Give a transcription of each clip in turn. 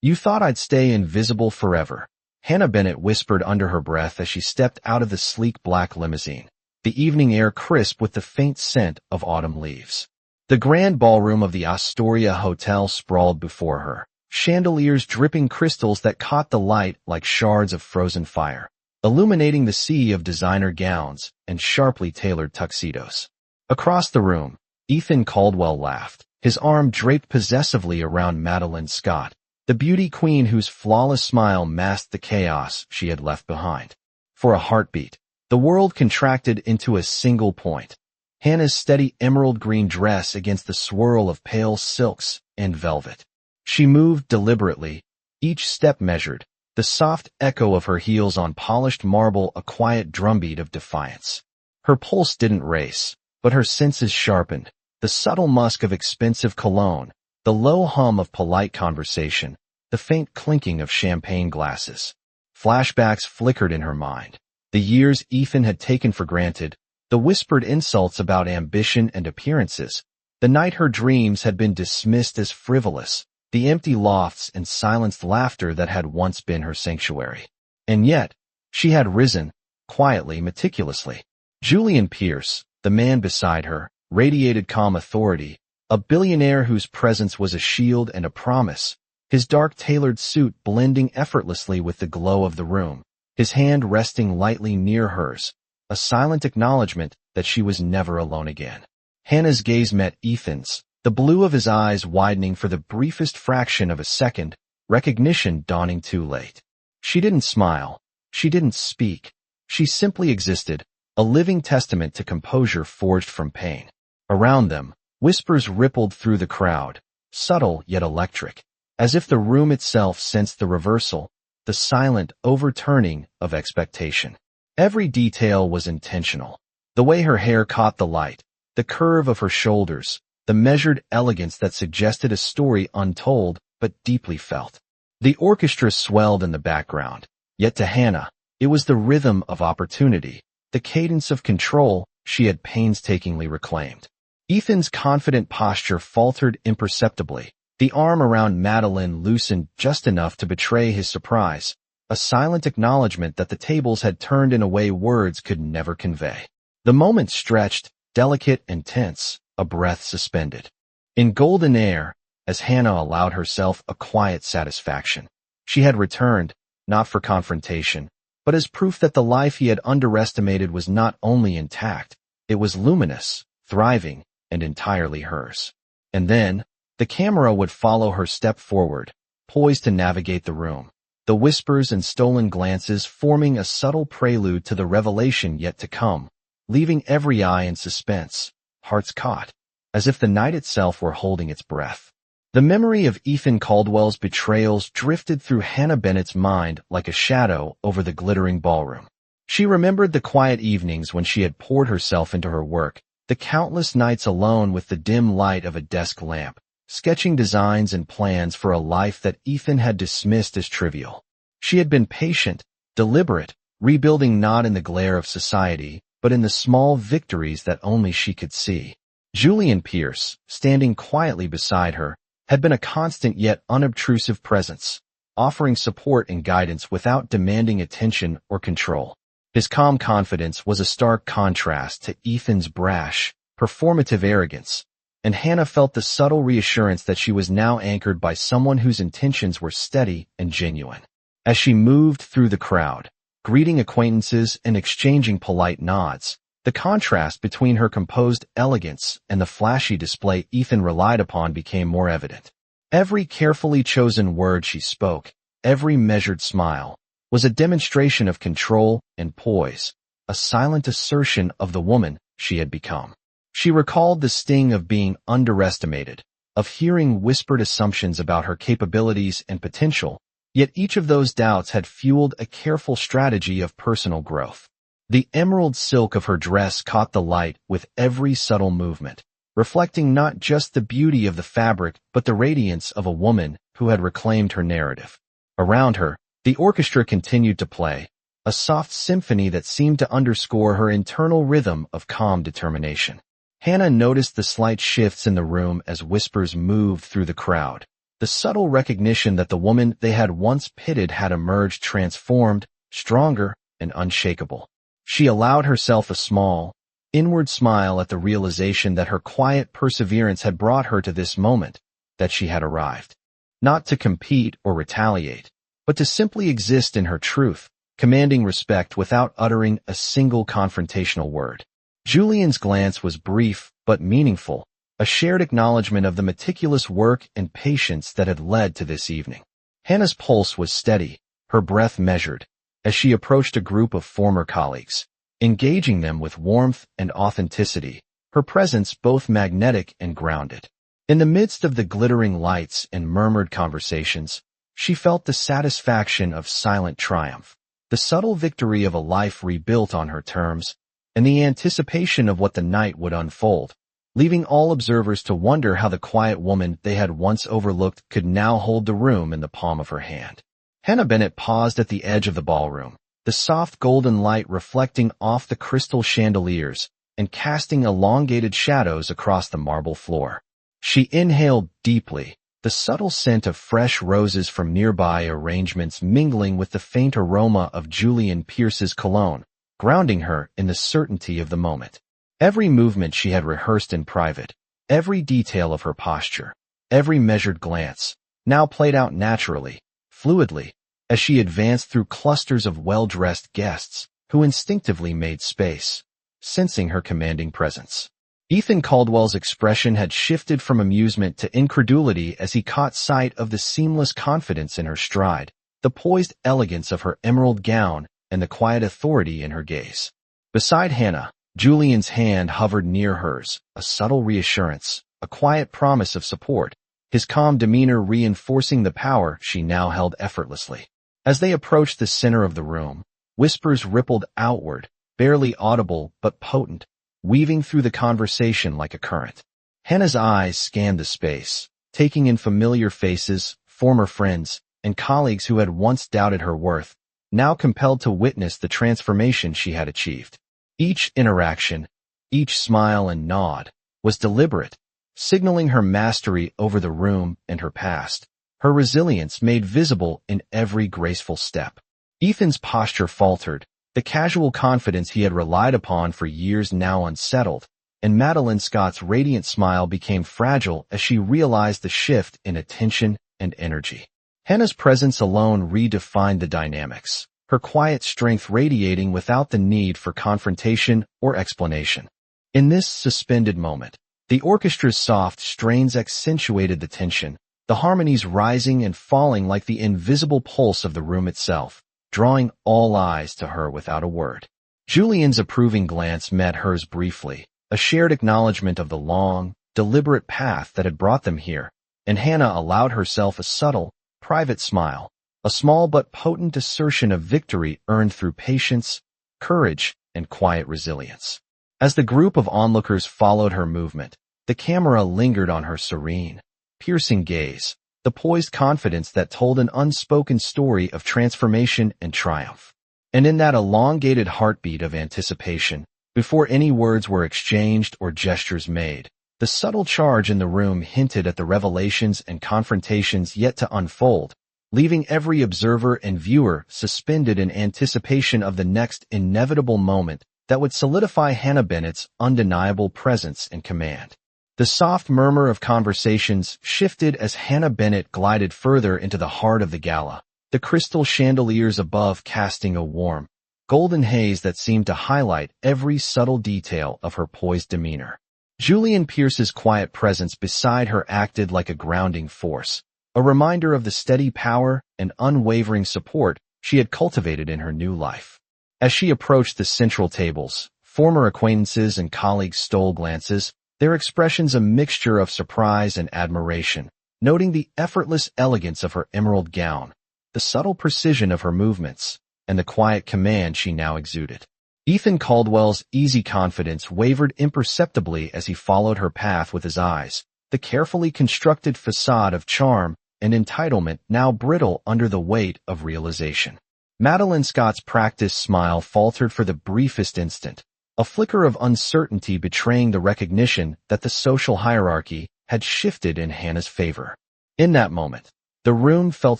"You thought I'd stay invisible forever," Hannah Bennett whispered under her breath as she stepped out of the sleek black limousine, the evening air crisp with the faint scent of autumn leaves. The grand ballroom of the Astoria Hotel sprawled before her, chandeliers dripping crystals that caught the light like shards of frozen fire, illuminating the sea of designer gowns and sharply tailored tuxedos. Across the room, Ethan Caldwell laughed, his arm draped possessively around Madeline Scott, the beauty queen whose flawless smile masked the chaos she had left behind. For a heartbeat, the world contracted into a single point. Hannah's steady emerald green dress against the swirl of pale silks and velvet. She moved deliberately, each step measured, the soft echo of her heels on polished marble a quiet drumbeat of defiance. Her pulse didn't race, but her senses sharpened, the subtle musk of expensive cologne, the low hum of polite conversation, the faint clinking of champagne glasses. Flashbacks flickered in her mind. The years Ethan had taken for granted, the whispered insults about ambition and appearances, the night her dreams had been dismissed as frivolous, the empty lofts and silenced laughter that had once been her sanctuary. And yet, she had risen, quietly, meticulously. Julian Pierce, the man beside her, radiated calm authority, a billionaire whose presence was a shield and a promise, his dark tailored suit blending effortlessly with the glow of the room, his hand resting lightly near hers, a silent acknowledgement that she was never alone again. Hannah's gaze met Ethan's, the blue of his eyes widening for the briefest fraction of a second, recognition dawning too late. She didn't smile. She didn't speak. She simply existed, a living testament to composure forged from pain. Around them, whispers rippled through the crowd, subtle yet electric, as if the room itself sensed the reversal, the silent overturning of expectation. Every detail was intentional. The way her hair caught the light, the curve of her shoulders, the measured elegance that suggested a story untold but deeply felt. The orchestra swelled in the background, yet to Hannah, it was the rhythm of opportunity, the cadence of control she had painstakingly reclaimed. Ethan's confident posture faltered imperceptibly, the arm around Madeline loosened just enough to betray his surprise, a silent acknowledgement that the tables had turned in a way words could never convey. The moment stretched, delicate and tense, a breath suspended. In golden air, as Hannah allowed herself a quiet satisfaction, she had returned, not for confrontation, but as proof that the life he had underestimated was not only intact, it was luminous, thriving, and entirely hers. And then, the camera would follow her step forward, poised to navigate the room, the whispers and stolen glances forming a subtle prelude to the revelation yet to come, leaving every eye in suspense, hearts caught, as if the night itself were holding its breath. The memory of Ethan Caldwell's betrayals drifted through Hannah Bennett's mind like a shadow over the glittering ballroom. She remembered the quiet evenings when she had poured herself into her work, the countless nights alone with the dim light of a desk lamp, sketching designs and plans for a life that Ethan had dismissed as trivial. She had been patient, deliberate, rebuilding not in the glare of society, but in the small victories that only she could see. Julian Pierce, standing quietly beside her, had been a constant yet unobtrusive presence, offering support and guidance without demanding attention or control. His calm confidence was a stark contrast to Ethan's brash, performative arrogance, and Hannah felt the subtle reassurance that she was now anchored by someone whose intentions were steady and genuine. As she moved through the crowd, greeting acquaintances and exchanging polite nods, the contrast between her composed elegance and the flashy display Ethan relied upon became more evident. Every carefully chosen word she spoke, every measured smile, was a demonstration of control and poise, a silent assertion of the woman she had become. She recalled the sting of being underestimated, of hearing whispered assumptions about her capabilities and potential, yet each of those doubts had fueled a careful strategy of personal growth. The emerald silk of her dress caught the light with every subtle movement, reflecting not just the beauty of the fabric but the radiance of a woman who had reclaimed her narrative. Around her, the orchestra continued to play, a soft symphony that seemed to underscore her internal rhythm of calm determination. Hannah noticed the slight shifts in the room as whispers moved through the crowd, The subtle recognition that the woman they had once pitted had emerged transformed, stronger, and unshakable. She allowed herself a small, inward smile at the realization that her quiet perseverance had brought her to this moment, that she had arrived. Not to compete or retaliate, but to simply exist in her truth, commanding respect without uttering a single confrontational word. Julian's glance was brief but meaningful, a shared acknowledgement of the meticulous work and patience that had led to this evening. Hannah's pulse was steady, her breath measured, as she approached a group of former colleagues, engaging them with warmth and authenticity, her presence both magnetic and grounded. In the midst of the glittering lights and murmured conversations, she felt the satisfaction of silent triumph, the subtle victory of a life rebuilt on her terms, and the anticipation of what the night would unfold, leaving all observers to wonder how the quiet woman they had once overlooked could now hold the room in the palm of her hand. Hannah Bennett paused at the edge of the ballroom, the soft golden light reflecting off the crystal chandeliers and casting elongated shadows across the marble floor. She inhaled deeply, the subtle scent of fresh roses from nearby arrangements mingling with the faint aroma of Julian Pierce's cologne, grounding her in the certainty of the moment. Every movement she had rehearsed in private, every detail of her posture, every measured glance, now played out naturally, fluidly, as she advanced through clusters of well-dressed guests who instinctively made space, sensing her commanding presence. Ethan Caldwell's expression had shifted from amusement to incredulity as he caught sight of the seamless confidence in her stride, the poised elegance of her emerald gown, and the quiet authority in her gaze. Beside Hannah, Julian's hand hovered near hers, a subtle reassurance, a quiet promise of support, his calm demeanor reinforcing the power she now held effortlessly. As they approached the center of the room, whispers rippled outward, barely audible but potent, weaving through the conversation like a current. Hannah's eyes scanned the space, taking in familiar faces, former friends, and colleagues who had once doubted her worth, now compelled to witness the transformation she had achieved. Each interaction, each smile and nod, was deliberate, signaling her mastery over the room and her past, her resilience made visible in every graceful step. Ethan's posture faltered, the casual confidence he had relied upon for years now unsettled, and Madeline Scott's radiant smile became fragile as she realized the shift in attention and energy. Hannah's presence alone redefined the dynamics, her quiet strength radiating without the need for confrontation or explanation. In this suspended moment, the orchestra's soft strains accentuated the tension, the harmonies rising and falling like the invisible pulse of the room itself, drawing all eyes to her without a word. Julian's approving glance met hers briefly, a shared acknowledgement of the long, deliberate path that had brought them here, and Hannah allowed herself a subtle, private smile, a small but potent assertion of victory earned through patience, courage, and quiet resilience. As the group of onlookers followed her movement, the camera lingered on her serene, piercing gaze, the poised confidence that told an unspoken story of transformation and triumph. And in that elongated heartbeat of anticipation, before any words were exchanged or gestures made, the subtle charge in the room hinted at the revelations and confrontations yet to unfold, leaving every observer and viewer suspended in anticipation of the next inevitable moment that would solidify Hannah Bennett's undeniable presence and command. The soft murmur of conversations shifted as Hannah Bennett glided further into the heart of the gala, the crystal chandeliers above casting a warm, golden haze that seemed to highlight every subtle detail of her poised demeanor. Julian Pierce's quiet presence beside her acted like a grounding force, a reminder of the steady power and unwavering support she had cultivated in her new life. As she approached the central tables, former acquaintances and colleagues stole glances, their expressions a mixture of surprise and admiration, noting the effortless elegance of her emerald gown, the subtle precision of her movements, and the quiet command she now exuded. Ethan Caldwell's easy confidence wavered imperceptibly as he followed her path with his eyes, the carefully constructed facade of charm and entitlement now brittle under the weight of realization. Madeline Scott's practiced smile faltered for the briefest instant, a flicker of uncertainty betraying the recognition that the social hierarchy had shifted in Hannah's favor. In that moment, the room felt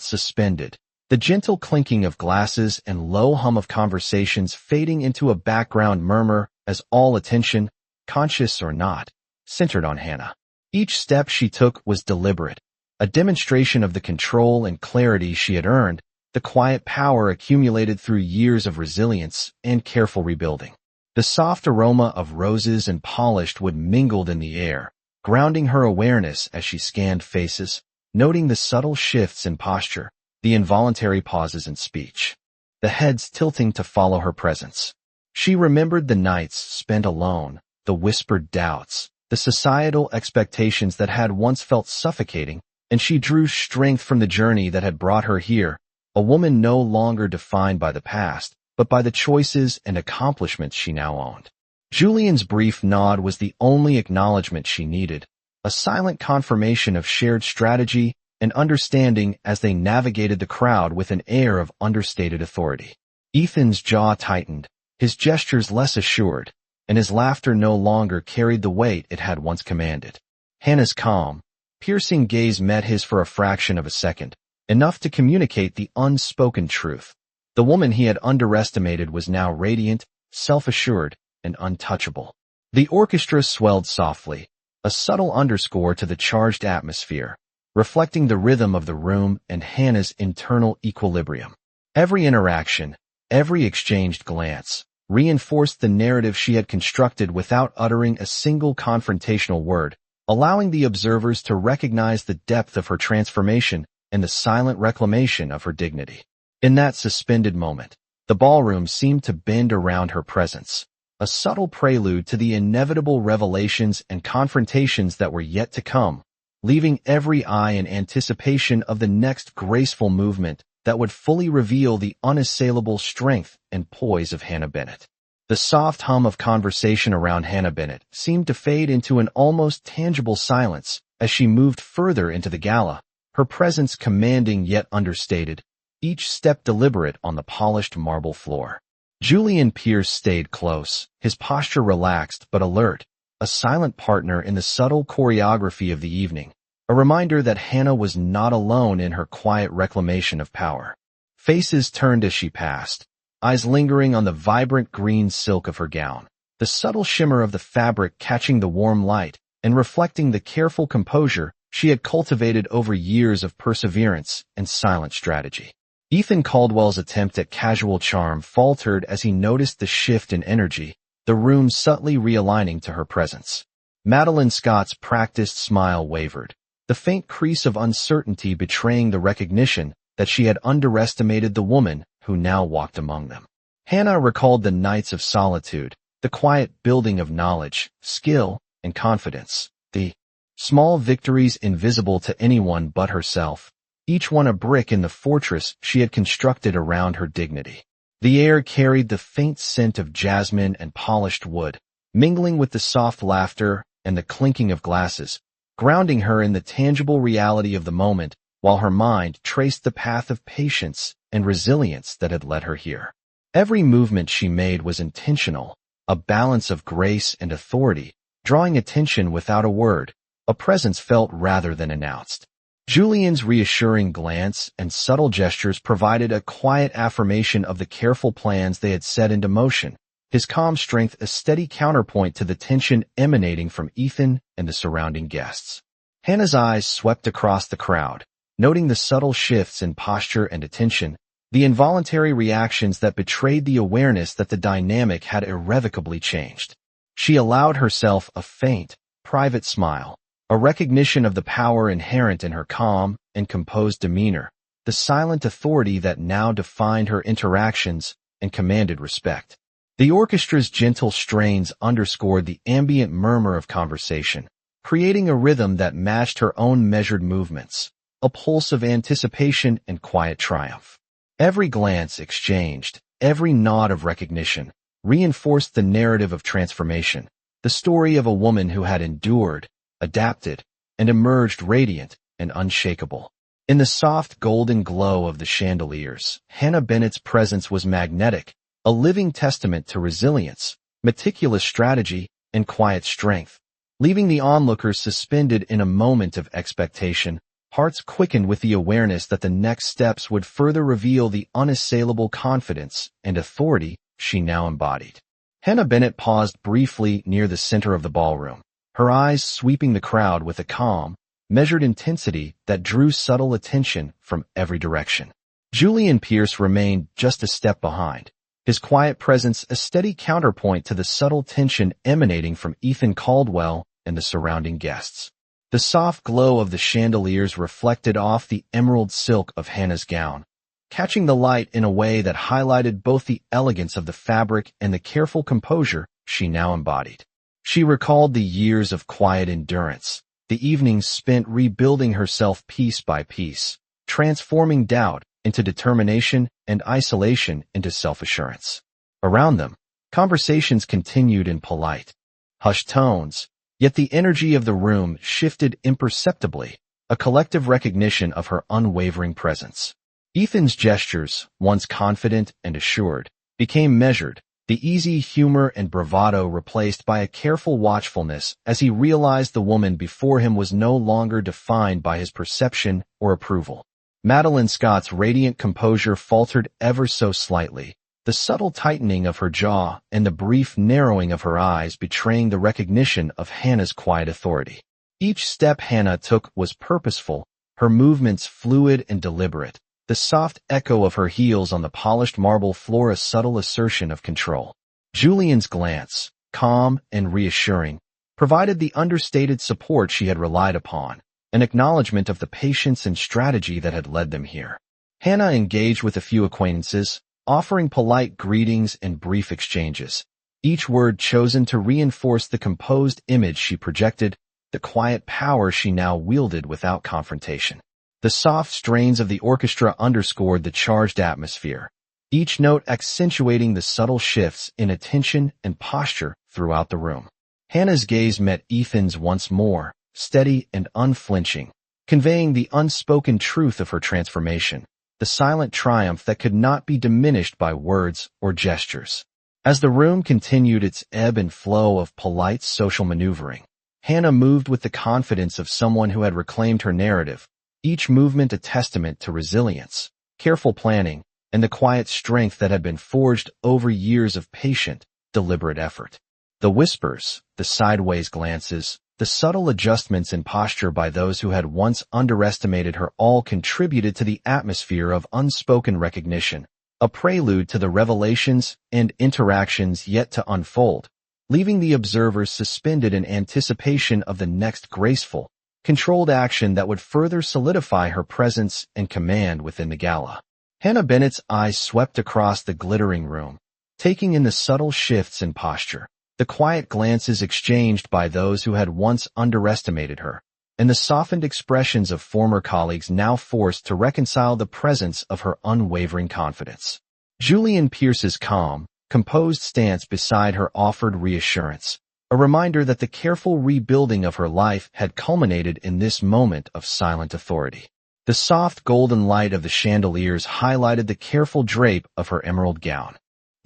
suspended, the gentle clinking of glasses and low hum of conversations fading into a background murmur as all attention, conscious or not, centered on Hannah. Each step she took was deliberate, a demonstration of the control and clarity she had earned, the quiet power accumulated through years of resilience and careful rebuilding. The soft aroma of roses and polished wood mingled in the air, grounding her awareness as she scanned faces, noting the subtle shifts in posture, the involuntary pauses in speech, the heads tilting to follow her presence. She remembered the nights spent alone, the whispered doubts, the societal expectations that had once felt suffocating, and she drew strength from the journey that had brought her here, a woman no longer defined by the past, but by the choices and accomplishments she now owned. Julian's brief nod was the only acknowledgement she needed, a silent confirmation of shared strategy and understanding as they navigated the crowd with an air of understated authority. Ethan's jaw tightened, his gestures less assured, and his laughter no longer carried the weight it had once commanded. Hannah's calm, piercing gaze met his for a fraction of a second, enough to communicate the unspoken truth. The woman he had underestimated was now radiant, self-assured, and untouchable. The orchestra swelled softly, a subtle underscore to the charged atmosphere, reflecting the rhythm of the room and Hannah's internal equilibrium. Every interaction, every exchanged glance, reinforced the narrative she had constructed without uttering a single confrontational word, allowing the observers to recognize the depth of her transformation and the silent reclamation of her dignity. In that suspended moment, the ballroom seemed to bend around her presence, a subtle prelude to the inevitable revelations and confrontations that were yet to come, leaving every eye in anticipation of the next graceful movement that would fully reveal the unassailable strength and poise of Hannah Bennett. The soft hum of conversation around Hannah Bennett seemed to fade into an almost tangible silence as she moved further into the gala, her presence commanding yet understated, each step deliberate on the polished marble floor. Julian Pierce stayed close, his posture relaxed but alert, a silent partner in the subtle choreography of the evening, a reminder that Hannah was not alone in her quiet reclamation of power. Faces turned as she passed, eyes lingering on the vibrant green silk of her gown, the subtle shimmer of the fabric catching the warm light and reflecting the careful composure she had cultivated over years of perseverance and silent strategy. Ethan Caldwell's attempt at casual charm faltered as he noticed the shift in energy, the room subtly realigning to her presence. Madeline Scott's practiced smile wavered, the faint crease of uncertainty betraying the recognition that she had underestimated the woman who now walked among them. Hannah recalled the nights of solitude, the quiet building of knowledge, skill, and confidence, the small victories invisible to anyone but herself, each one a brick in the fortress she had constructed around her dignity. The air carried the faint scent of jasmine and polished wood, mingling with the soft laughter and the clinking of glasses, grounding her in the tangible reality of the moment while her mind traced the path of patience and resilience that had led her here. Every movement she made was intentional, a balance of grace and authority, drawing attention without a word, a presence felt rather than announced. Julian's reassuring glance and subtle gestures provided a quiet affirmation of the careful plans they had set into motion, his calm strength a steady counterpoint to the tension emanating from Ethan and the surrounding guests. Hannah's eyes swept across the crowd, noting the subtle shifts in posture and attention, the involuntary reactions that betrayed the awareness that the dynamic had irrevocably changed. She allowed herself a faint, private smile, a recognition of the power inherent in her calm and composed demeanor, the silent authority that now defined her interactions and commanded respect. The orchestra's gentle strains underscored the ambient murmur of conversation, creating a rhythm that matched her own measured movements, a pulse of anticipation and quiet triumph. Every glance exchanged, every nod of recognition, reinforced the narrative of transformation, the story of a woman who had endured, adapted, and emerged radiant and unshakable. In the soft golden glow of the chandeliers, Hannah Bennett's presence was magnetic, a living testament to resilience, meticulous strategy, and quiet strength, leaving the onlookers suspended in a moment of expectation, Hearts quickened with the awareness that the next steps would further reveal the unassailable confidence and authority she now embodied. Hannah Bennett paused briefly near the center of the ballroom, her eyes sweeping the crowd with a calm, measured intensity that drew subtle attention from every direction. Julian Pierce remained just a step behind, his quiet presence a steady counterpoint to the subtle tension emanating from Ethan Caldwell and the surrounding guests. The soft glow of the chandeliers reflected off the emerald silk of Hannah's gown, catching the light in a way that highlighted both the elegance of the fabric and the careful composure she now embodied. She recalled the years of quiet endurance, the evenings spent rebuilding herself piece by piece, transforming doubt into determination and isolation into self-assurance. Around them, conversations continued in polite, hushed tones, yet the energy of the room shifted imperceptibly, a collective recognition of her unwavering presence. Ethan's gestures, once confident and assured, became measured, the easy humor and bravado replaced by a careful watchfulness as he realized the woman before him was no longer defined by his perception or approval. Madeline Scott's radiant composure faltered ever so slightly, the subtle tightening of her jaw and the brief narrowing of her eyes betraying the recognition of Hannah's quiet authority. Each step Hannah took was purposeful, her movements fluid and deliberate, the soft echo of her heels on the polished marble floor a subtle assertion of control. Julian's glance, calm and reassuring, provided the understated support she had relied upon, an acknowledgement of the patience and strategy that had led them here. Hannah engaged with a few acquaintances, offering polite greetings and brief exchanges, each word chosen to reinforce the composed image she projected, the quiet power she now wielded without confrontation. The soft strains of the orchestra underscored the charged atmosphere, each note accentuating the subtle shifts in attention and posture throughout the room. Hannah's gaze met Ethan's once more, steady and unflinching, conveying the unspoken truth of her transformation, the silent triumph that could not be diminished by words or gestures. As the room continued its ebb and flow of polite social maneuvering, Hannah moved with the confidence of someone who had reclaimed her narrative, each movement a testament to resilience, careful planning, and the quiet strength that had been forged over years of patient, deliberate effort. The whispers, the sideways glances, the subtle adjustments in posture by those who had once underestimated her all contributed to the atmosphere of unspoken recognition, a prelude to the revelations and interactions yet to unfold, leaving the observers suspended in anticipation of the next graceful, controlled action that would further solidify her presence and command within the gala. Hannah Bennett's eyes swept across the glittering room, taking in the subtle shifts in posture, the quiet glances exchanged by those who had once underestimated her, and the softened expressions of former colleagues now forced to reconcile the presence of her unwavering confidence. Julian Pierce's calm, composed stance beside her offered reassurance, a reminder that the careful rebuilding of her life had culminated in this moment of silent authority. The soft golden light of the chandeliers highlighted the careful drape of her emerald gown,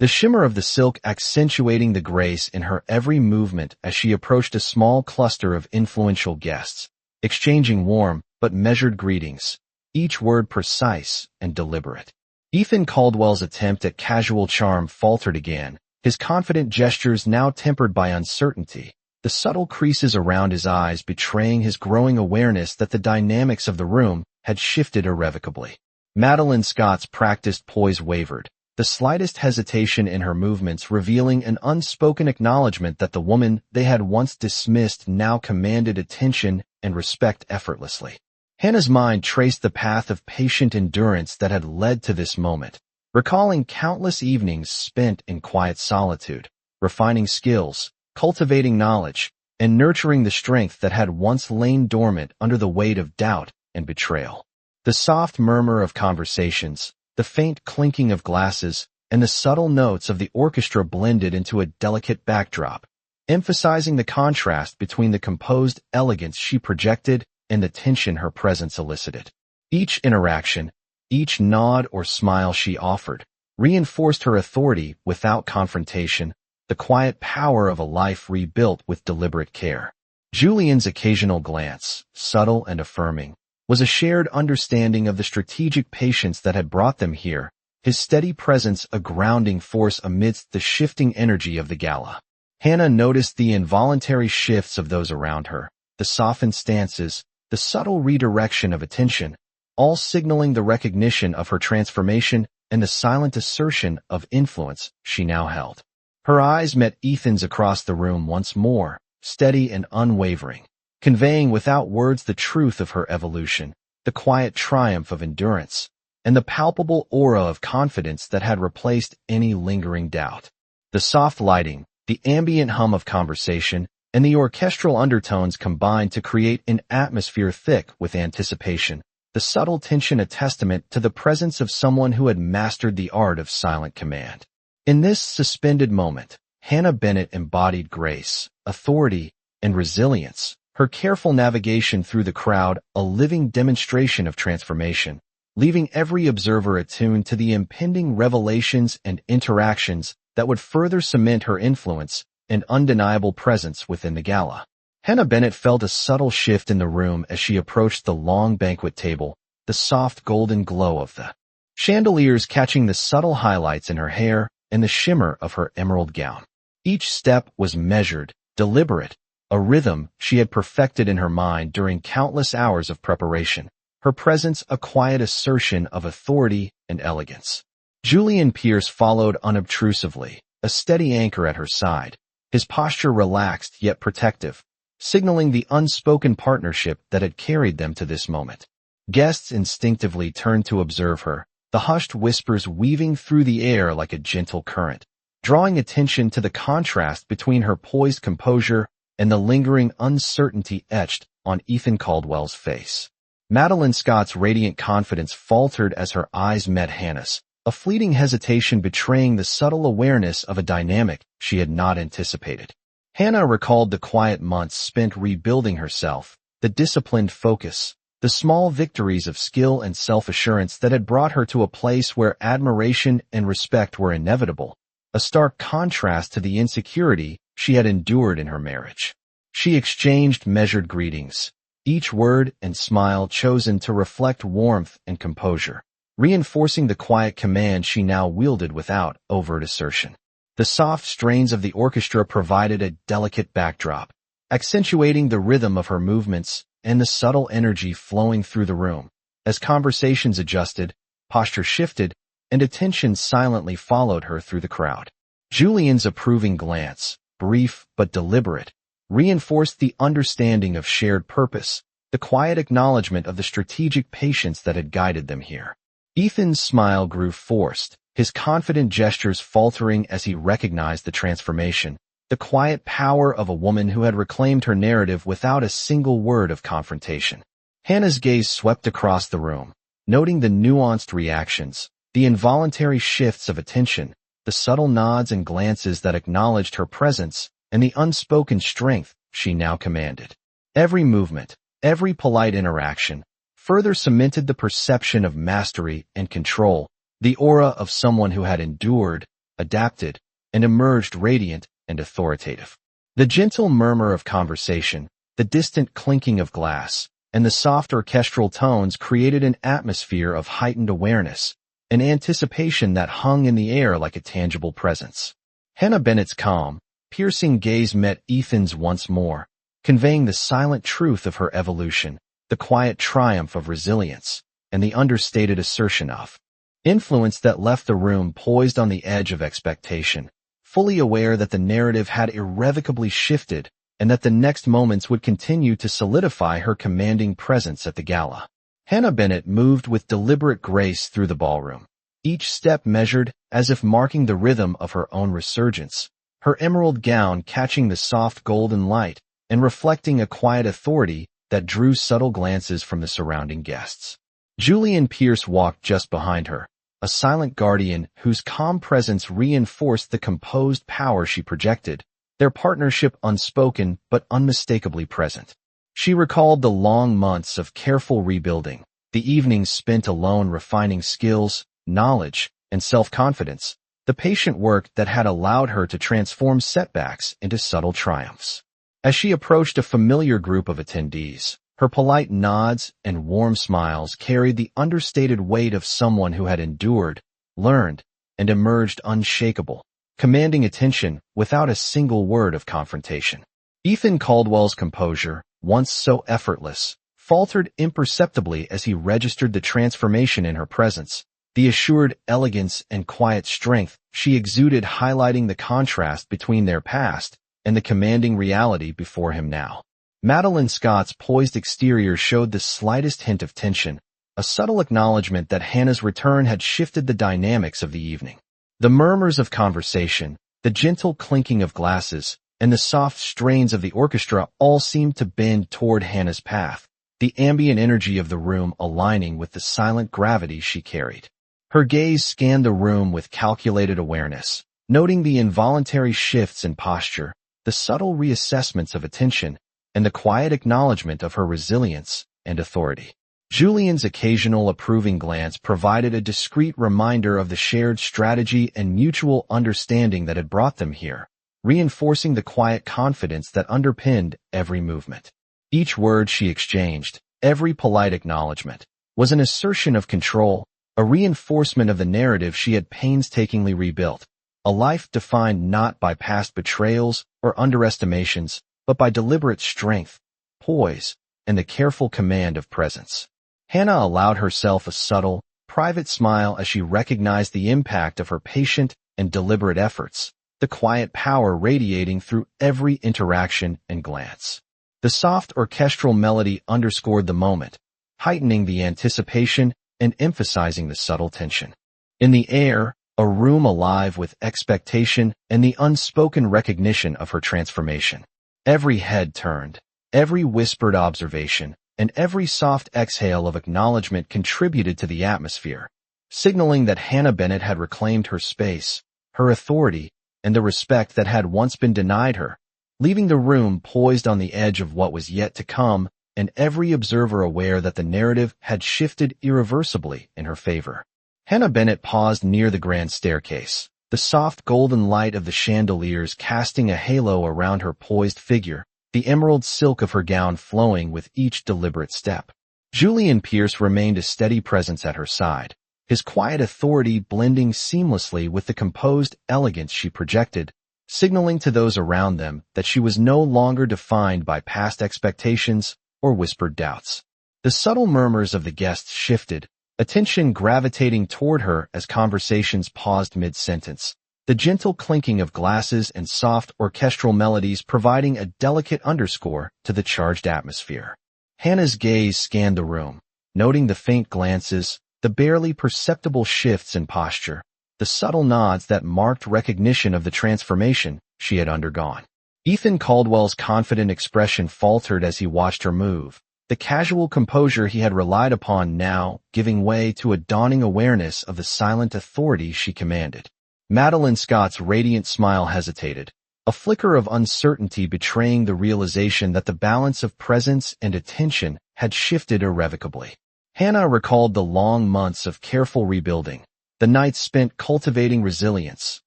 the shimmer of the silk accentuating the grace in her every movement as she approached a small cluster of influential guests, exchanging warm but measured greetings, each word precise and deliberate. Ethan Caldwell's attempt at casual charm faltered again, his confident gestures now tempered by uncertainty, the subtle creases around his eyes betraying his growing awareness that the dynamics of the room had shifted irrevocably. Madeline Scott's practiced poise wavered, the slightest hesitation in her movements revealing an unspoken acknowledgement that the woman they had once dismissed now commanded attention and respect effortlessly. Hannah's mind traced the path of patient endurance that had led to this moment, recalling countless evenings spent in quiet solitude, refining skills, cultivating knowledge, and nurturing the strength that had once lain dormant under the weight of doubt and betrayal. The soft murmur of conversations, the faint clinking of glasses, and the subtle notes of the orchestra blended into a delicate backdrop, emphasizing the contrast between the composed elegance she projected and the tension her presence elicited. Each interaction, each nod or smile she offered, reinforced her authority without confrontation, the quiet power of a life rebuilt with deliberate care. Julian's occasional glance, subtle and affirming, was a shared understanding of the strategic patience that had brought them here, his steady presence a grounding force amidst the shifting energy of the gala. Hannah noticed the involuntary shifts of those around her, the softened stances, the subtle redirection of attention, all signaling the recognition of her transformation and the silent assertion of influence she now held. Her eyes met Ethan's across the room once more, steady and unwavering, conveying without words the truth of her evolution, the quiet triumph of endurance, and the palpable aura of confidence that had replaced any lingering doubt. The soft lighting, the ambient hum of conversation, and the orchestral undertones combined to create an atmosphere thick with anticipation, the subtle tension a testament to the presence of someone who had mastered the art of silent command. In this suspended moment, Hannah Bennett embodied grace, authority, and resilience, her careful navigation through the crowd a living demonstration of transformation, leaving every observer attuned to the impending revelations and interactions that would further cement her influence and undeniable presence within the gala. Hannah Bennett felt a subtle shift in the room as she approached the long banquet table, the soft golden glow of the chandeliers catching the subtle highlights in her hair and the shimmer of her emerald gown. Each step was measured, deliberate, a rhythm she had perfected in her mind during countless hours of preparation, her presence a quiet assertion of authority and elegance. Julian Pierce followed unobtrusively, a steady anchor at her side, his posture relaxed yet protective, signaling the unspoken partnership that had carried them to this moment. Guests instinctively turned to observe her, the hushed whispers weaving through the air like a gentle current, drawing attention to the contrast between her poised composure and the lingering uncertainty etched on Ethan Caldwell's face. Madeline Scott's radiant confidence faltered as her eyes met Hannah's, a fleeting hesitation betraying the subtle awareness of a dynamic she had not anticipated. Hannah recalled the quiet months spent rebuilding herself, the disciplined focus, the small victories of skill and self-assurance that had brought her to a place where admiration and respect were inevitable, a stark contrast to the insecurity she had endured in her marriage. She exchanged measured greetings, each word and smile chosen to reflect warmth and composure, reinforcing the quiet command she now wielded without overt assertion. The soft strains of the orchestra provided a delicate backdrop, accentuating the rhythm of her movements and the subtle energy flowing through the room. As conversations adjusted, posture shifted, and attention silently followed her through the crowd. Julian's approving glance, brief but deliberate, reinforced the understanding of shared purpose, the quiet acknowledgement of the strategic patience that had guided them here. Ethan's smile grew forced, his confident gestures faltering as he recognized the transformation, the quiet power of a woman who had reclaimed her narrative without a single word of confrontation. Hannah's gaze swept across the room, noting the nuanced reactions, the involuntary shifts of attention, the subtle nods and glances that acknowledged her presence, and the unspoken strength she now commanded. Every movement, every polite interaction, further cemented the perception of mastery and control, the aura of someone who had endured, adapted, and emerged radiant and authoritative. The gentle murmur of conversation, the distant clinking of glass, and the soft orchestral tones created an atmosphere of heightened awareness, an anticipation that hung in the air like a tangible presence. Hannah Bennett's calm, piercing gaze met Ethan's once more, conveying the silent truth of her evolution, the quiet triumph of resilience, and the understated assertion of influence that left the room poised on the edge of expectation, fully aware that the narrative had irrevocably shifted and that the next moments would continue to solidify her commanding presence at the gala. Hannah Bennett moved with deliberate grace through the ballroom, each step measured as if marking the rhythm of her own resurgence, her emerald gown catching the soft golden light and reflecting a quiet authority that drew subtle glances from the surrounding guests. Julian Pierce walked just behind her, a silent guardian whose calm presence reinforced the composed power she projected, their partnership unspoken but unmistakably present. She recalled the long months of careful rebuilding, the evenings spent alone refining skills, knowledge, and self-confidence, the patient work that had allowed her to transform setbacks into subtle triumphs. As she approached a familiar group of attendees, Her polite nods and warm smiles carried the understated weight of someone who had endured, learned, and emerged unshakable, commanding attention without a single word of confrontation. Ethan Caldwell's composure, once so effortless, faltered imperceptibly as he registered the transformation in her presence, the assured elegance and quiet strength she exuded highlighting the contrast between their past and the commanding reality before him now. Madeline Scott's poised exterior showed the slightest hint of tension, a subtle acknowledgement that Hannah's return had shifted the dynamics of the evening. The murmurs of conversation, the gentle clinking of glasses, and the soft strains of the orchestra all seemed to bend toward Hannah's path, the ambient energy of the room aligning with the silent gravity she carried. Her gaze scanned the room with calculated awareness, noting the involuntary shifts in posture, the subtle reassessments of attention, and the quiet acknowledgement of her resilience and authority. Julian's occasional approving glance provided a discreet reminder of the shared strategy and mutual understanding that had brought them here, reinforcing the quiet confidence that underpinned every movement. Each word she exchanged, every polite acknowledgement, was an assertion of control, a reinforcement of the narrative she had painstakingly rebuilt, a life defined not by past betrayals or underestimations, but by deliberate strength, poise, and the careful command of presence. Hannah allowed herself a subtle, private smile as she recognized the impact of her patient and deliberate efforts, the quiet power radiating through every interaction and glance. The soft orchestral melody underscored the moment, heightening the anticipation and emphasizing the subtle tension. In the air, a room alive with expectation and the unspoken recognition of her transformation. Every head turned, every whispered observation, and every soft exhale of acknowledgement contributed to the atmosphere, signaling that Hannah Bennett had reclaimed her space, her authority, and the respect that had once been denied her, leaving the room poised on the edge of what was yet to come, and every observer aware that the narrative had shifted irreversibly in her favor. Hannah Bennett paused near the grand staircase, the soft golden light of the chandeliers casting a halo around her poised figure, the emerald silk of her gown flowing with each deliberate step. Julian Pierce remained a steady presence at her side, his quiet authority blending seamlessly with the composed elegance she projected, signaling to those around them that she was no longer defined by past expectations or whispered doubts. The subtle murmurs of the guests shifted, attention gravitating toward her as conversations paused mid-sentence, the gentle clinking of glasses and soft orchestral melodies providing a delicate underscore to the charged atmosphere. Hannah's gaze scanned the room, noting the faint glances, the barely perceptible shifts in posture, the subtle nods that marked recognition of the transformation she had undergone. Ethan Caldwell's confident expression faltered as he watched her move, the casual composure he had relied upon now giving way to a dawning awareness of the silent authority she commanded. Madeline Scott's radiant smile hesitated, a flicker of uncertainty betraying the realization that the balance of presence and attention had shifted irrevocably. Hannah recalled the long months of careful rebuilding, the nights spent cultivating resilience,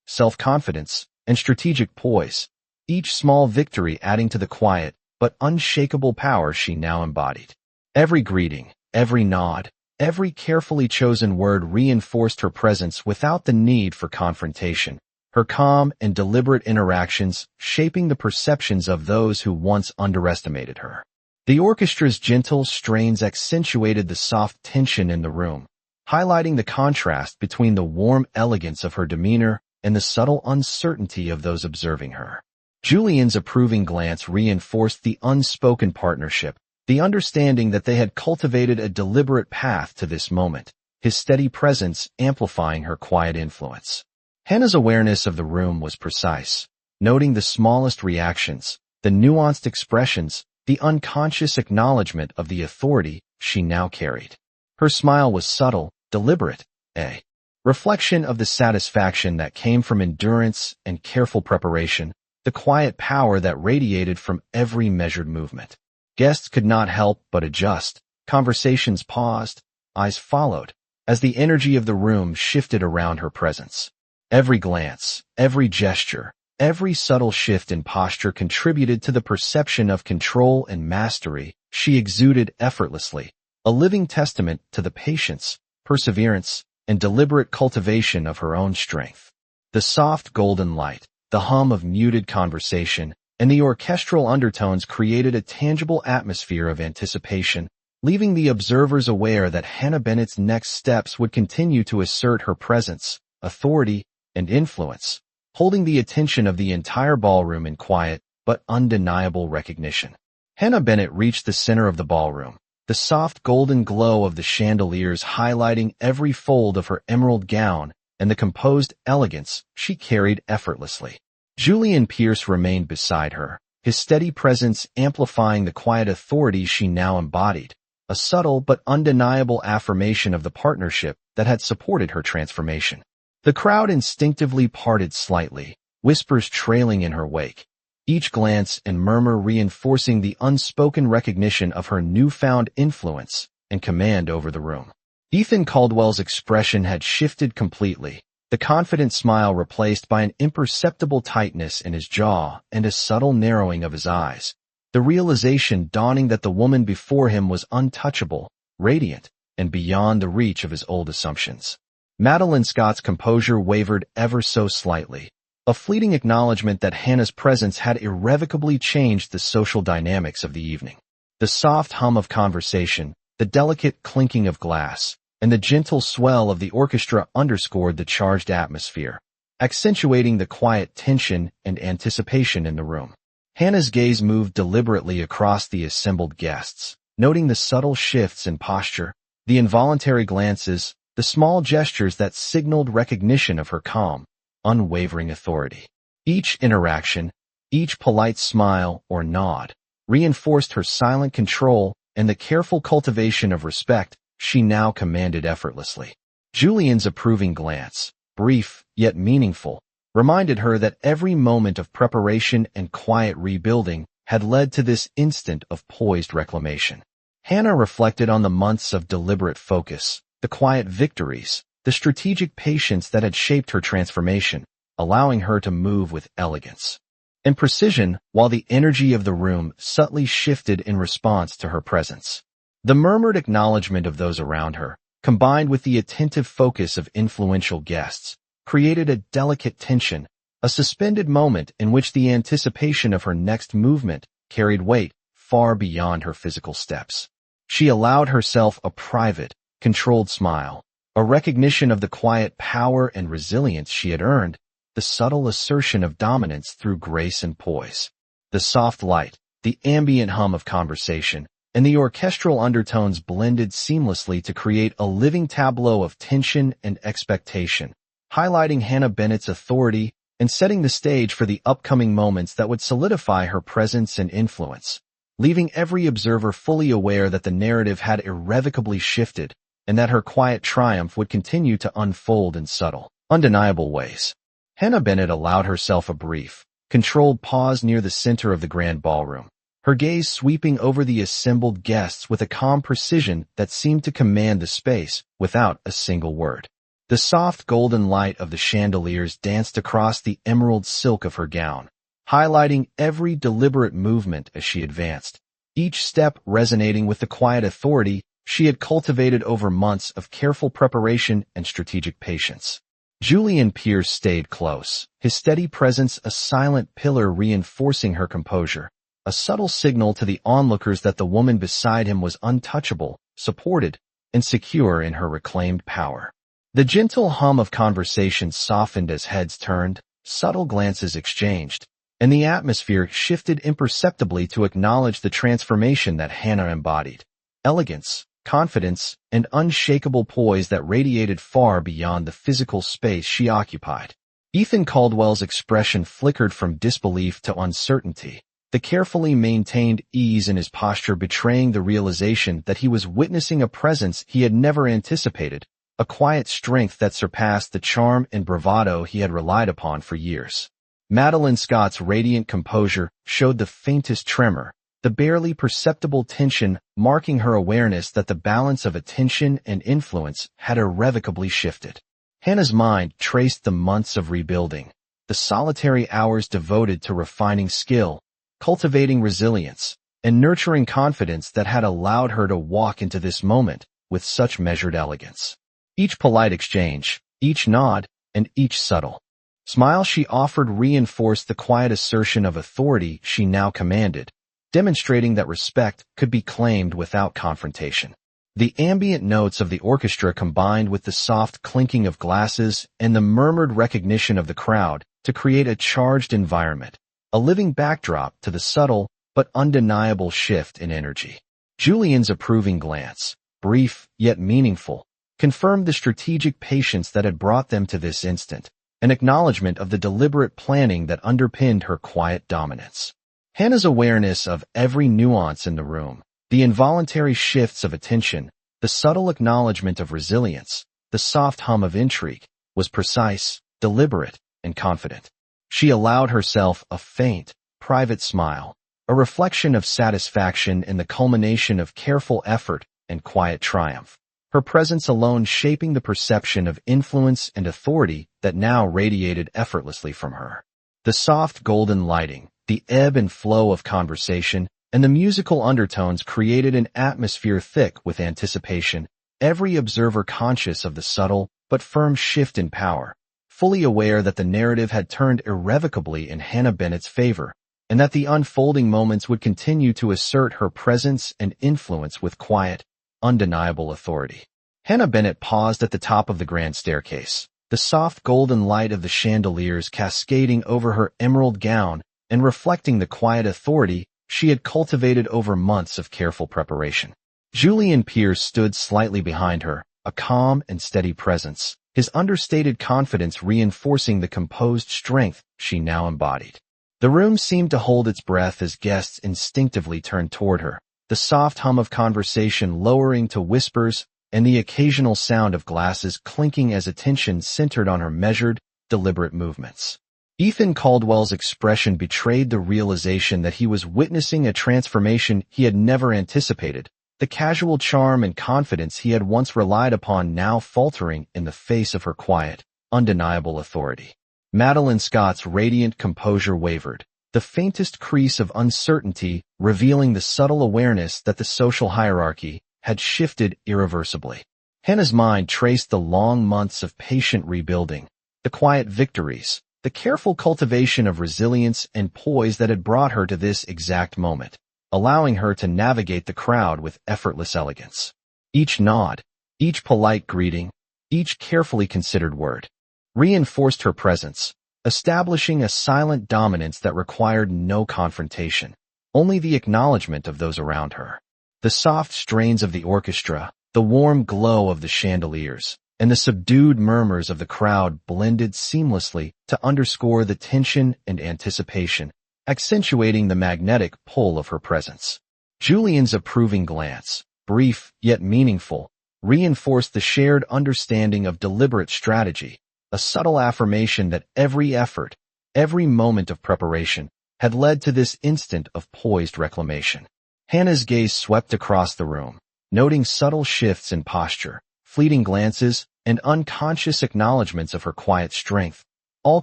self-confidence, and strategic poise, each small victory adding to the quiet but unshakable power she now embodied. Every greeting, every nod, every carefully chosen word reinforced her presence without the need for confrontation, her calm and deliberate interactions shaping the perceptions of those who once underestimated her. The orchestra's gentle strains accentuated the soft tension in the room, highlighting the contrast between the warm elegance of her demeanor and the subtle uncertainty of those observing her. Julian's approving glance reinforced the unspoken partnership, the understanding that they had cultivated a deliberate path to this moment, his steady presence amplifying her quiet influence. Hannah's awareness of the room was precise, noting the smallest reactions, the nuanced expressions, the unconscious acknowledgement of the authority she now carried. Her smile was subtle, deliberate, a reflection of the satisfaction that came from endurance and careful preparation, the quiet power that radiated from every measured movement. Guests could not help but adjust, conversations paused, eyes followed, as the energy of the room shifted around her presence. Every glance, every gesture, every subtle shift in posture contributed to the perception of control and mastery she exuded effortlessly, a living testament to the patience, perseverance, and deliberate cultivation of her own strength. The soft golden light, the hum of muted conversation, and the orchestral undertones created a tangible atmosphere of anticipation, leaving the observers aware that Hannah Bennett's next steps would continue to assert her presence, authority, and influence, holding the attention of the entire ballroom in quiet but undeniable recognition. Hannah Bennett reached the center of the ballroom, the soft golden glow of the chandeliers highlighting every fold of her emerald gown and the composed elegance she carried effortlessly. Julian Pierce remained beside her, his steady presence amplifying the quiet authority she now embodied, a subtle but undeniable affirmation of the partnership that had supported her transformation. The crowd instinctively parted slightly, whispers trailing in her wake, each glance and murmur reinforcing the unspoken recognition of her newfound influence and command over the room. Ethan Caldwell's expression had shifted completely, the confident smile replaced by an imperceptible tightness in his jaw and a subtle narrowing of his eyes, the realization dawning that the woman before him was untouchable, radiant, and beyond the reach of his old assumptions. Madeline Scott's composure wavered ever so slightly, a fleeting acknowledgement that Hannah's presence had irrevocably changed the social dynamics of the evening. The soft hum of conversation, the delicate clinking of glass, and the gentle swell of the orchestra underscored the charged atmosphere, accentuating the quiet tension and anticipation in the room. Hannah's gaze moved deliberately across the assembled guests, noting the subtle shifts in posture, the involuntary glances, the small gestures that signaled recognition of her calm, unwavering authority. Each interaction, each polite smile or nod, reinforced her silent control and the careful cultivation of respect she now commanded effortlessly. Julian's approving glance, brief yet meaningful, reminded her that every moment of preparation and quiet rebuilding had led to this instant of poised reclamation. Hannah reflected on the months of deliberate focus, the quiet victories, the strategic patience that had shaped her transformation, allowing her to move with elegance and precision while the energy of the room subtly shifted in response to her presence. The murmured acknowledgement of those around her, combined with the attentive focus of influential guests, created a delicate tension, a suspended moment in which the anticipation of her next movement carried weight far beyond her physical steps. She allowed herself a private, controlled smile, a recognition of the quiet power and resilience she had earned, the subtle assertion of dominance through grace and poise. The soft light, the ambient hum of conversation, and the orchestral undertones blended seamlessly to create a living tableau of tension and expectation, highlighting Hannah Bennett's authority and setting the stage for the upcoming moments that would solidify her presence and influence, leaving every observer fully aware that the narrative had irrevocably shifted and that her quiet triumph would continue to unfold in subtle, undeniable ways. Hannah Bennett allowed herself a brief, controlled pause near the center of the grand ballroom, her gaze sweeping over the assembled guests with a calm precision that seemed to command the space without a single word. The soft golden light of the chandeliers danced across the emerald silk of her gown, highlighting every deliberate movement as she advanced, each step resonating with the quiet authority she had cultivated over months of careful preparation and strategic patience. Julian Pierce stayed close, his steady presence a silent pillar reinforcing her composure, a subtle signal to the onlookers that the woman beside him was untouchable, supported, and secure in her reclaimed power. The gentle hum of conversation softened as heads turned, subtle glances exchanged, and the atmosphere shifted imperceptibly to acknowledge the transformation that Hannah embodied. Elegance, confidence, and unshakable poise that radiated far beyond the physical space she occupied. Ethan Caldwell's expression flickered from disbelief to uncertainty, the carefully maintained ease in his posture betraying the realization that he was witnessing a presence he had never anticipated, a quiet strength that surpassed the charm and bravado he had relied upon for years. Madeline Scott's radiant composure showed the faintest tremor, the barely perceptible tension marking her awareness that the balance of attention and influence had irrevocably shifted. Hannah's mind traced the months of rebuilding, the solitary hours devoted to refining skill, cultivating resilience, and nurturing confidence that had allowed her to walk into this moment with such measured elegance. Each polite exchange, each nod, and each subtle smile she offered reinforced the quiet assertion of authority she now commanded, demonstrating that respect could be claimed without confrontation. The ambient notes of the orchestra combined with the soft clinking of glasses and the murmured recognition of the crowd to create a charged environment, a living backdrop to the subtle but undeniable shift in energy. Julian's approving glance, brief yet meaningful, confirmed the strategic patience that had brought them to this instant, an acknowledgement of the deliberate planning that underpinned her quiet dominance. Hannah's awareness of every nuance in the room, the involuntary shifts of attention, the subtle acknowledgement of resilience, the soft hum of intrigue, was precise, deliberate, and confident. She allowed herself a faint, private smile, a reflection of satisfaction in the culmination of careful effort and quiet triumph, her presence alone shaping the perception of influence and authority that now radiated effortlessly from her. The soft golden lighting, the ebb and flow of conversation, and the musical undertones created an atmosphere thick with anticipation, every observer conscious of the subtle but firm shift in power, fully aware that the narrative had turned irrevocably in Hannah Bennett's favor, and that the unfolding moments would continue to assert her presence and influence with quiet, undeniable authority. Hannah Bennett paused at the top of the grand staircase, the soft golden light of the chandeliers cascading over her emerald gown and reflecting the quiet authority she had cultivated over months of careful preparation. Julian Pierce stood slightly behind her, a calm and steady presence, his understated confidence reinforcing the composed strength she now embodied. The room seemed to hold its breath as guests instinctively turned toward her, the soft hum of conversation lowering to whispers and the occasional sound of glasses clinking as attention centered on her measured, deliberate movements. Ethan Caldwell's expression betrayed the realization that he was witnessing a transformation he had never anticipated, the casual charm and confidence he had once relied upon now faltering in the face of her quiet, undeniable authority. Madeline Scott's radiant composure wavered, the faintest crease of uncertainty revealing the subtle awareness that the social hierarchy had shifted irreversibly. Hannah's mind traced the long months of patient rebuilding, the quiet victories, the careful cultivation of resilience and poise that had brought her to this exact moment, allowing her to navigate the crowd with effortless elegance. Each nod, each polite greeting, each carefully considered word reinforced her presence, establishing a silent dominance that required no confrontation, only the acknowledgement of those around her. The soft strains of the orchestra, the warm glow of the chandeliers, and the subdued murmurs of the crowd blended seamlessly to underscore the tension and anticipation, accentuating the magnetic pull of her presence. Julian's approving glance, brief yet meaningful, reinforced the shared understanding of deliberate strategy, a subtle affirmation that every effort, every moment of preparation, had led to this instant of poised reclamation. Hannah's gaze swept across the room, noting subtle shifts in posture, fleeting glances, and unconscious acknowledgments of her quiet strength, all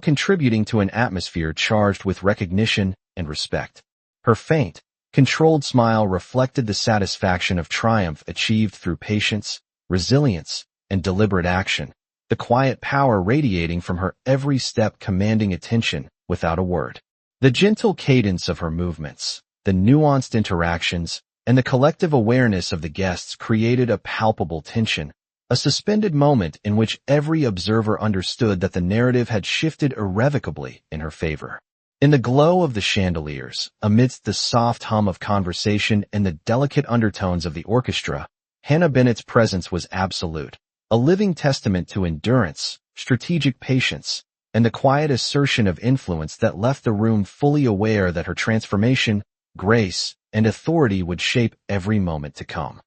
contributing to an atmosphere charged with recognition and respect. Her faint, controlled smile reflected the satisfaction of triumph achieved through patience, resilience, and deliberate action, the quiet power radiating from her every step commanding attention without a word. The gentle cadence of her movements, the nuanced interactions, and the collective awareness of the guests created a palpable tension, a suspended moment in which every observer understood that the narrative had shifted irrevocably in her favor. In the glow of the chandeliers, amidst the soft hum of conversation and the delicate undertones of the orchestra, Hannah Bennett's presence was absolute, a living testament to endurance, strategic patience, and the quiet assertion of influence that left the room fully aware that her transformation, grace, and authority would shape every moment to come.